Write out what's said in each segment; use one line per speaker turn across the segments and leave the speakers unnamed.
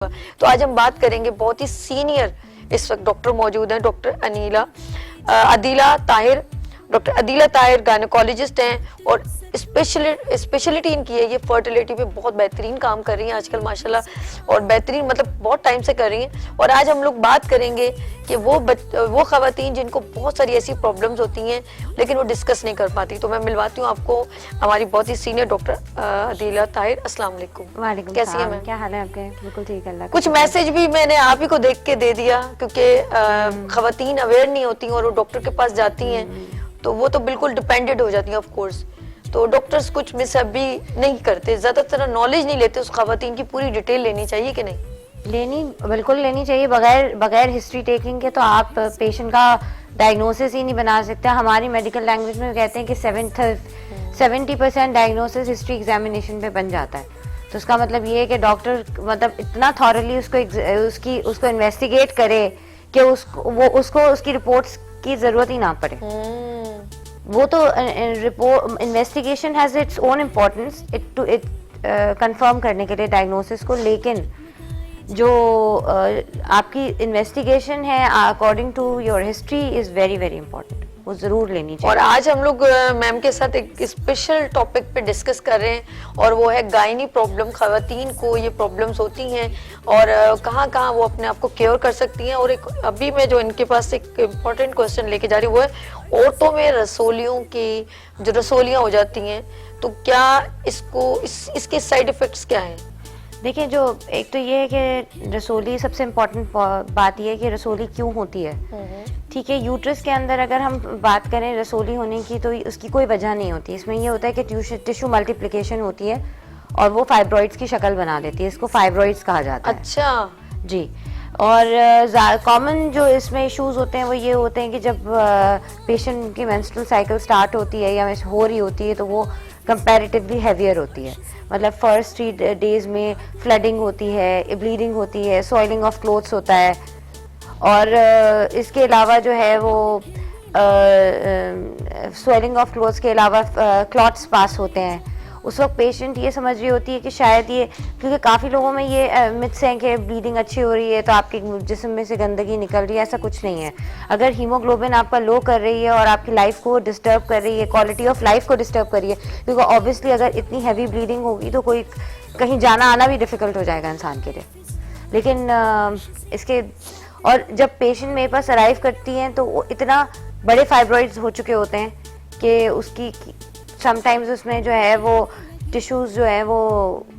तो आज हम बात करेंगे बहुत ही सीनियर इस वक्त डॉक्टर मौजूद हैं, doctor Adeela Tahir. Doctor Adeela Tahir gynaecologist हैं और स्पेशलिटी इनकी है ये फर्टिलिटी पे बहुत बेहतरीन काम कर रही हैं आजकल माशाल्लाह, और बेहतरीन मतलब बहुत टाइम से कर रही हैं। और आज हम लोग बात करेंगे कि वो खवातीन जिनको बहुत सारी ऐसी प्रॉब्लम्स होती हैं लेकिन वो डिस्कस नहीं कर पाती। तो मैं मिलवाती हूँ आपको हमारी बहुत ही सीनियर डॉक्टर अदीला ताहिर। अस्सलाम वालेकुम।
वालेकुम
कैसी हैं मैम?
क्या हाल है आपके? बिल्कुल ठीक है, अल्लाह का
कुछ
शुक्र है।
मैसेज भी मैंने आप ही को देख के दे दिया क्योंकि खवातीन अवेयर नहीं होती और वो डॉक्टर के पास जाती हैं तो वो तो बिल्कुल डिपेंडेंट हो जाती हैं ऑफ कोर्स। तो डॉक्टर्स कुछ मिसहैप भी नहीं करते, ज्यादातर नॉलेज नहीं लेते, उस खवातीन की पूरी डिटेल लेनी चाहिए कि नहीं?
बिल्कुल लेनी चाहिए। बगैर हिस्ट्री टेकिंग के तो आप पेशेंट का डायग्नोसिस ही नहीं बना सकते। हमारी मेडिकल लैंग्वेज में कहते हैं कि 70% डायग्नोसिस हिस्ट्री एग्जामिनेशन पे बन जाता है। तो उसका मतलब ये है कि डॉक्टर मतलब इतना थॉरली उसको इन्वेस्टिगेट करे कि उसको उसकी रिपोर्ट्स की जरूरत ही ना पड़े। वो तो report investigation has its own importance it confirm करने के लिए डायग्नोसिस को, लेकिन जो आपकी इन्वेस्टिगेशन है according to your history is very very important, वो जरूर लेनी चाहिए।
और आज हम लोग मैम के साथ एक स्पेशल टॉपिक पे डिस्कस कर रहे हैं और वो है गायनी प्रॉब्लम। खवातीन को ये प्रॉब्लम्स होती हैं और कहाँ वो अपने आप को केयर कर सकती हैं। और एक अभी मैं जो इनके पास एक इम्पोर्टेंट क्वेश्चन लेके जा रही हूँ वो है औरतों में रसोलियों की जो रसोलियाँ हो जाती हैं तो क्या इसके साइड इफेक्ट्स क्या हैं?
देखिए, जो एक तो ये है कि रसोली सबसे इम्पोर्टेंट बात ये है कि रसोली क्यों होती है। ठीक है, यूट्रस के अंदर अगर हम बात करें रसोली होने की तो उसकी कोई वजह नहीं होती। इसमें ये होता है कि टिश्यू मल्टीप्लिकेशन होती है और वो फाइब्रॉइड्स की शक्ल बना देती है। इसको फाइब्रॉइड्स कहा जाता है।
अच्छा
जी। और कॉमन जो इसमें इश्यूज होते हैं वो ये होते हैं कि जब पेशेंट की मेंस्ट्रुअल साइकिल स्टार्ट होती है या हो रही होती है तो वो कंपैरेटिवली हैवियर होती है। मतलब फर्स्ट 3 डेज में फ्लडिंग होती है, ब्लीडिंग होती है, सॉइलिंग ऑफ क्लोथ्स होता है। और इसके अलावा जो है वो स्वेलिंग ऑफ क्लोथ्स के अलावा क्लॉट्स पास होते हैं। उस वक्त पेशेंट ये समझ रही होती है कि शायद ये, क्योंकि काफ़ी लोगों में ये मिथ्स हैं कि ब्लीडिंग अच्छी हो रही है तो आपके जिस्म में से गंदगी निकल रही है। ऐसा कुछ नहीं है। अगर हीमोग्लोबिन आपका लो कर रही है और आपकी लाइफ को डिस्टर्ब कर रही है, क्वालिटी ऑफ लाइफ को डिस्टर्ब कर रही है, क्योंकि ऑब्वियसली अगर इतनी हैवी ब्लीडिंग होगी तो कोई कहीं जाना आना भी डिफ़िकल्ट हो जाएगा इंसान के लिए। लेकिन इसके और जब पेशेंट मेरे पास अराइव करती हैं तो वो इतना बड़े फाइब्रॉइड्स हो चुके होते हैं कि उसकी समटाइम्स उसमें जो है वो टिश्यूज जो है वो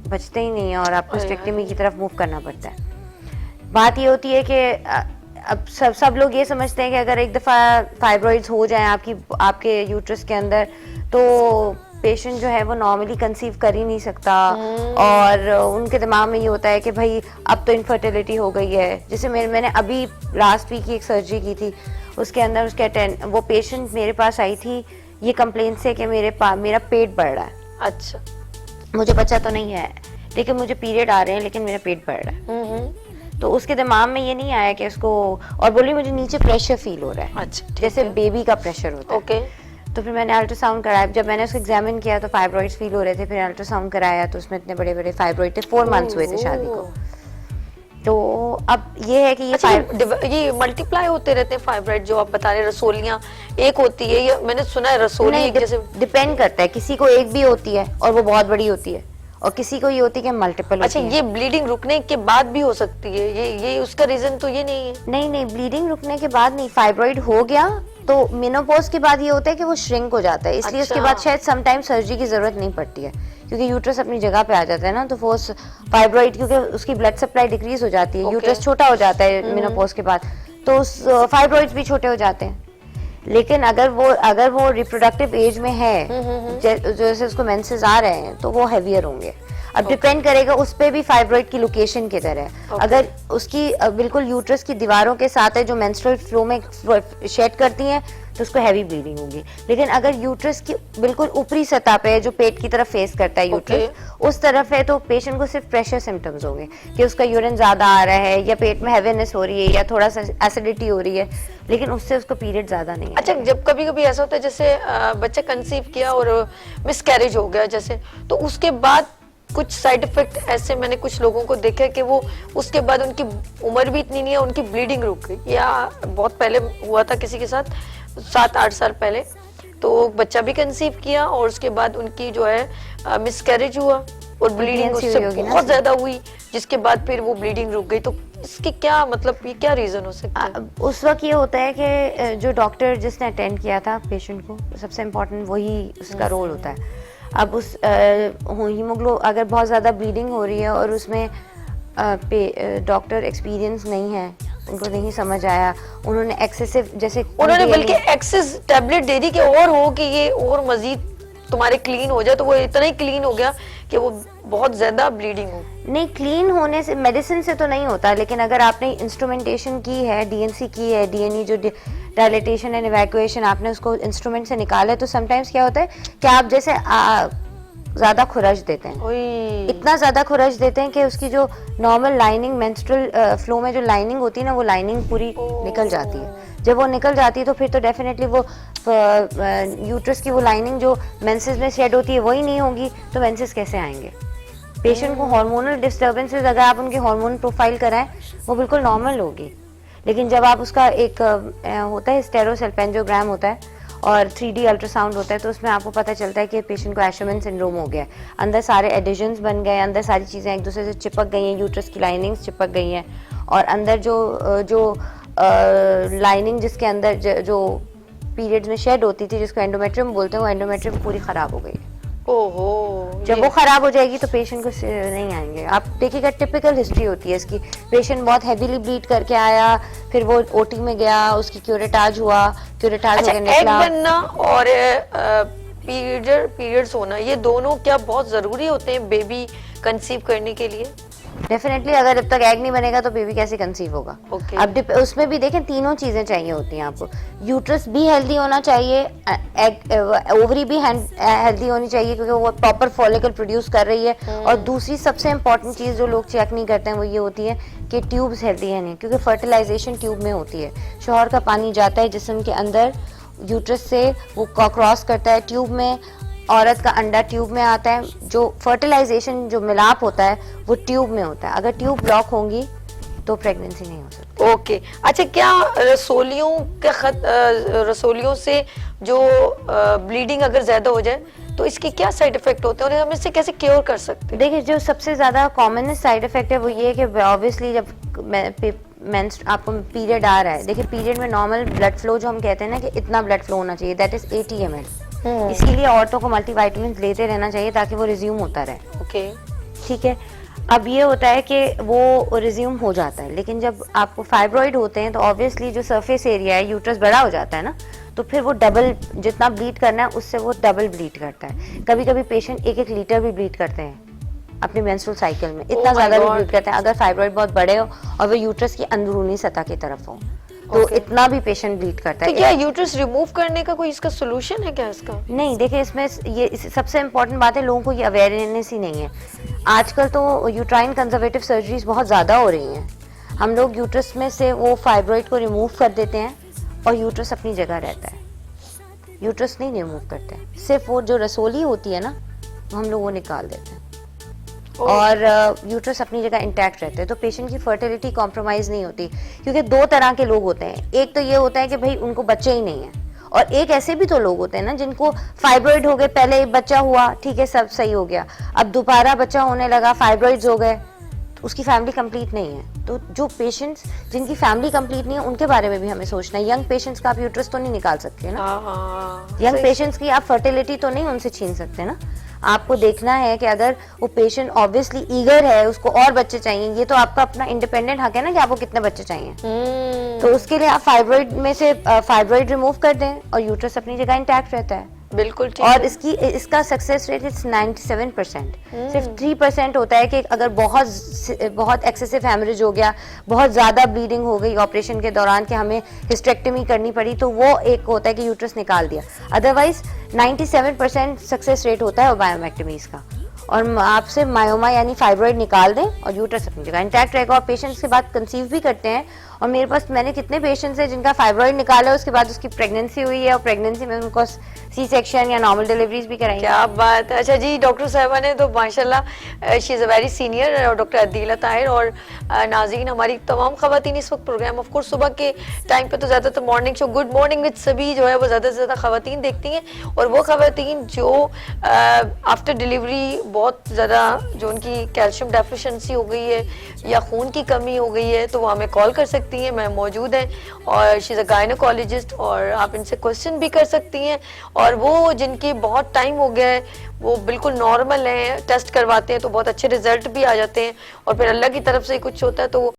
बचते ही नहीं है और आपको स्टेक्टमी की तरफ मूव करना पड़ता है। बात ये होती है कि अब सब लोग ये समझते हैं कि अगर एक दफ़ा फाइब्रॉइड्स हो जाएं आपके यूट्रस के अंदर तो पेशेंट जो है वो नॉर्मली कंसीव कर ही नहीं सकता। और उनके दिमाग में ये होता है कि भाई अब तो इनफर्टिलिटी हो गई है। जैसे मैंने अभी लास्ट वीक ही एक सर्जरी की थी, उसके अंदर वो पेशेंट मेरे पास आई थी ये कंप्लेंट से कि मेरा पेट बढ़ रहा है।
अच्छा,
मुझे बच्चा तो नहीं है लेकिन मुझे पीरियड आ रहे हैं लेकिन मेरा पेट बढ़ रहा है। तो उसके दिमाग में ये नहीं आया कि उसको, और बोली मुझे नीचे प्रेशर फील हो रहा है।
अच्छा,
जैसे बेबी का प्रेशर होता है।
ओके।
तो फिर मैंने अल्ट्रासाउंड कराया। जब मैंने उसको एग्जामिन किया तो फाइब्रॉइड्स फील हो रहे थे। फिर अल्ट्रासाउंड कराया तो उसमें इतने बड़े बड़े फाइब्रॉइड थे। 4 मंथ्स हुए थे शादी को। तो अब ये है कि
ये मल्टीप्लाई होते रहते हैं फाइब्रॉइड जो आप बता रहे हैं। रसोलियां एक होती है, ये मैंने सुना है रसोली एक जैसे
डिपेंड करता है। किसी को एक भी होती है और वो बहुत बड़ी होती है और किसी को ये होती है कि मल्टीपल।
अच्छा, ये ब्लीडिंग रुकने के बाद भी हो सकती है? ये उसका रीजन तो ये नहीं है?
नहीं, ब्लीडिंग रुकने के बाद नहीं। फाइब्रॉइड हो गया तो मेनोपॉज के बाद ये होता है कि वो श्रिंक हो जाता है, इसलिए उसके बाद शायद समटाइम सर्जरी की जरूरत नहीं पड़ती है क्योंकि यूट्रस अपनी जगह पे आ जाता है ना। तो वो फाइब्रॉइड क्योंकि उसकी ब्लड सप्लाई डिक्रीज हो जाती है, यूट्रस छोटा हो जाता है मेनोपॉज के बाद, तो फाइब्रॉइड्स भी छोटे हो जाते हैं। लेकिन अगर वो रिप्रोडक्टिव एज में है, जैसे उसको मेंसेस आ रहे हैं, तो वो हैवियर होंगे। अब डिपेंड करेगा उस पे भी फाइब्रॉइड की लोकेशन किधर है। अगर उसकी बिल्कुल यूट्रस की दीवारों के साथ है जो मेंस्ट्रुअल फ्लो में शेड करती हैं तो उसको हैवी ब्लीडिंग होगी। लेकिन अगर यूट्रस की बिल्कुल ऊपरी सतह पे है जो पेट की तरफ फेस करता है यूट्रस, उस तरफ है तो पेशेंट को सिर्फ प्रेशर सिम्टम्स होंगे कि उसका यूरिन ज्यादा आ रहा है या पेट में हैवीनेस हो रही है या थोड़ा सा एसिडिटी हो रही है, लेकिन उससे उसको पीरियड ज्यादा नहीं है।
अच्छा, जब कभी कभी ऐसा होता है जैसे बच्चा कंसीव किया और मिसकैरेज हो गया जैसे, तो उसके बाद कुछ साइड इफेक्ट ऐसे मैंने कुछ लोगों को देखा कि वो उसके बाद उनकी उम्र भी इतनी नहीं है, उनकी ब्लीडिंग रुक गई, या बहुत पहले हुआ था किसी के साथ 7-8 साल पहले, तो बच्चा भी कंसीव किया और उसके बाद उनकी जो है मिसकैरेज हुआ और ब्लीडिंग
Pregnancy
उससे
हुई होगी ना
बहुत
उससे।
ज्यादा हुई, जिसके बाद फिर वो ब्लीडिंग रुक गई। तो इसके क्या मतलब, ये क्या रीजन हो सकता है?
उस वक्त ये होता है कि जो डॉक्टर जिसने अटेंड किया था पेशेंट को, सबसे इम्पोर्टेंट वही उसका रोल होता है। अब उस हीमोग्लो अगर बहुत ज़्यादा ब्लीडिंग हो रही है और उसमें डॉक्टर एक्सपीरियंस नहीं है, उनको नहीं समझ आया, उन्होंने एक्सेसिव जैसे
उन्होंने बल्कि एक्सेस टैबलेट दे दी कि और हो कि ये और मजीद तुम्हारे क्लीन हो जाए, तो वो इतना ही क्लीन हो गया कि वो बहुत ज्यादा ब्लीडिंग हो।
नहीं, क्लीन होने से मेडिसिन से तो नहीं होता, लेकिन अगर आपने इंस्ट्रूमेंटेशन की है, डीएनसी की है, डीएनई जो डायलेटेशन एंड इवैक्यूएशन आपने उसको इंस्ट्रूमेंट से निकाला है, तो समटाइम्स क्या होता है कि आप जैसे ज्यादा खुरच देते हैं,
ओए,
इतना ज्यादा खुरच देते हैं कि उसकी जो नॉर्मल लाइनिंग मेंस्ट्रुअल फ्लो में जो लाइनिंग होती है ना, वो लाइनिंग पूरी निकल जाती है। जब वो निकल जाती है तो फिर तो डेफिनेटली वो यूट्रस की वो लाइनिंग जो मेंसेस में शेड होती है वही नहीं होगी, तो मेंसेस कैसे आएंगे? पेशेंट को हार्मोनल डिस्टर्बेंसेस अगर आप उनकी हार्मोन प्रोफाइल कराएं वो बिल्कुल नॉर्मल होगी, लेकिन जब आप उसका एक होता है स्टेरोसल्पेंजोग्राम होता है और 3D अल्ट्रासाउंड होता है, तो उसमें आपको पता चलता है कि पेशेंट को एशरमैन सिंड्रोम हो गया है, अंदर सारे एडिशंस बन गए, अंदर सारी चीज़ें एक दूसरे से चिपक गई हैं, यूट्रस की लाइनिंग्स चिपक गई हैं, और अंदर जो लाइनिंग जिसके अंदर जो पीरियड्स में शेड होती थी, जिसको एंडोमेट्रियम बोलते हैं, वो एंडोमेट्रियम पूरी खराब हो गई है।
ओहो,
जब वो खराब हो जाएगी तो पेशेंट को नहीं आएंगे। आप देखिएगा टिपिकल हिस्ट्री होती है इसकी, पेशेंट बहुत हैवीली ब्लीड करके आया, फिर वो ओटी में गया, उसकी क्यूरेटाज हुआ, क्यूरेटाज
अच्छा,
होकर
एग
निकला।
बनना और पीरियड्स होना, ये दोनों क्या बहुत जरूरी होते हैं बेबी कंसीव करने के लिए?
डेफिनेटली, अगर जब तक एग नहीं बनेगा तो बेबी कैसे कंसीव होगा?
Okay.
अब उसमें भी देखें, तीनों चीजें चाहिए होती हैं आपको। यूट्रस भी हेल्दी होना चाहिए, ओवरी भी हेल्दी होनी चाहिए क्योंकि वो प्रॉपर फॉलिकल प्रोड्यूस कर रही है, और दूसरी सबसे इंपॉर्टेंट चीज जो लोग चेक नहीं करते हैं वो ये होती है कि ट्यूब्स हेल्दी है नहीं, क्योंकि फर्टिलाइजेशन ट्यूब में होती है। शौहर का पानी जाता है जिस्म के अंदर, यूट्रस से वो क्रॉस करता है ट्यूब में, औरत का अंडा ट्यूब में आता है, जो फर्टिलाइजेशन जो मिलाप होता है वो ट्यूब में होता है। अगर ट्यूब ब्लॉक होंगी तो प्रेगनेंसी नहीं हो सकती।
ओके, अच्छा, क्या रसोलियों से जो ब्लीडिंग अगर ज्यादा हो जाए तो इसके क्या साइड इफेक्ट होते हैं और हम इससे कैसे क्योर कर सकते हैं?
देखिए, जो सबसे ज्यादा कॉमन साइड इफेक्ट है वो ये है कि ऑब्वियसली जब आपको पीरियड आ रहा है, देखिए पीरियड में नॉर्मल ब्लड फ्लो जो हम कहते हैं ना कि इतना ब्लड फ्लो होना चाहिए, दैट इज 80 ml। इसके लिए औरतों को मल्टीविटामिन लेते रहना चाहिए ताकि वो रिज्यूम होता रहे।
ओके,
ठीक है, अब ये होता है कि वो रिज्यूम हो जाता है, लेकिन जब आपको फाइब्रॉइड होते हैं तो ऑब्वियसली जो सरफेस एरिया है, यूट्रस बड़ा हो जाता है ना, तो फिर वो डबल जितना ब्लीड करना है उससे वो डबल ब्लीड करता है। कभी कभी पेशेंट 1-1 लीटर भी ब्लीड करते हैं अपने मेंस्ट्रुअल साइकिल में, इतना
my
ज्यादा भी
God.
ब्लीड करते हैं अगर फाइब्रॉइड बहुत बड़े हो और वो यूट्रस की अंदरूनी सतह की तरफ हो, तो इतना भी पेशेंट ब्लीड करता
तो
है।
क्या यूट्रस रिमूव करने का कोई इसका सोल्यूशन है क्या इसका?
नहीं, देखिए इसमें सबसे इम्पोर्टेंट बात है, लोगों को ये अवेयरनेस ही नहीं है। आजकल तो यूट्राइन कंजर्वेटिव सर्जरीज बहुत ज़्यादा हो रही हैं। हम लोग यूट्रस में से वो फाइब्रॉइड को रिमूव कर देते हैं और यूट्रस अपनी जगह रहता है। यूट्रस नहीं रिमूव करते, सिर्फ वो जो रसोली होती है ना, हम लोग वो निकाल देते हैं और यूट्रस अपनी जगह इंटैक्ट रहते हैं। तो पेशेंट की फर्टिलिटी कॉम्प्रोमाइज नहीं होती, क्योंकि 2 तरह के लोग होते हैं। एक तो ये होता है कि भाई उनको बच्चे ही नहीं है, और एक ऐसे भी तो लोग होते हैं ना जिनको फाइब्रॉइड हो गए, पहले बच्चा हुआ, ठीक है, सब सही हो गया, अब दोबारा बच्चा होने लगा, फाइब्रॉइड्स हो गए, तो उसकी फैमिली कंप्लीट नहीं है। तो जो पेशेंट्स जिनकी फैमिली कंप्लीट नहीं है उनके बारे में भी हमें सोचना है। यंग पेशेंट्स का आप यूट्रस तो नहीं निकाल सकते ना, यंग पेशेंट्स की आप फर्टिलिटी तो नहीं उनसे छीन सकते ना। आपको देखना है कि अगर वो पेशेंट ऑब्वियसली ईगर है, उसको और बच्चे चाहिए, ये तो आपका अपना इंडिपेंडेंट हक है ना कि आपको कितने बच्चे चाहिए। तो उसके लिए आप फाइब्रॉइड में से फाइब्रॉइड रिमूव कर दें और यूट्रस अपनी जगह इंटैक्ट रहता है।
बिल्कुल ठीक
और
है।
इसका सक्सेस रेट इज 97%। सिर्फ 3% होता है कि अगर बहुत एक्सेसिव हैमरेज हो गया, बहुत ज्यादा ब्लीडिंग हो गई ऑपरेशन के दौरान कि हमें हिस्टेक्टमी करनी पड़ी, तो वो एक होता है कि यूट्रस निकाल दिया। अदरवाइज 97% सक्सेस रेट होता है बायोमेक्टमीज का। और आपसे मायोमा यानी फाइब्रॉइड निकाल दें और यूट्रस अपनी जगह इंटैक्ट रहेगा और पेशेंट्स के बाद कंसीव भी करते हैं। और मेरे पास मैंने कितने पेशेंट्स हैं जिनका फाइब्रॉइड निकाला है, उसके बाद उसकी प्रेगनेंसी हुई है और प्रेगनेंसी में उनको सी सेक्शन या नॉर्मल डिलीवरीज भी कराई।
क्या बात है। अच्छा जी, डॉक्टर साहिबा ने तो माशाल्लाह she is a very senior doctor Adeela Tahir. और नाज़रीन, हमारी तमाम खवातीन इस वक्त प्रोग्राम ऑफ कोर्स सुबह के टाइम पे तो ज़्यादातर morning show good morning with सभी जो है वो ज़्यादा से ज़्यादा खवातीन देखती हैं। और वो खवातीन जो आफ्टर डिलीवरी बहुत ज़्यादा जो उनकी कैल्शियम डेफिशिएंसी हो गई है या खून की कमी हो गई है, तो वो हमें कॉल कर सकती हैं। मैं मौजूद हैं और शी इज़ अ गायनोकोलॉजिस्ट और आप इनसे क्वेश्चन भी कर सकती हैं। और वो जिनकी बहुत टाइम हो गया है वो बिल्कुल नॉर्मल हैं, टेस्ट करवाते हैं तो बहुत अच्छे रिजल्ट भी आ जाते हैं। और फिर अल्लाह की तरफ से कुछ होता है तो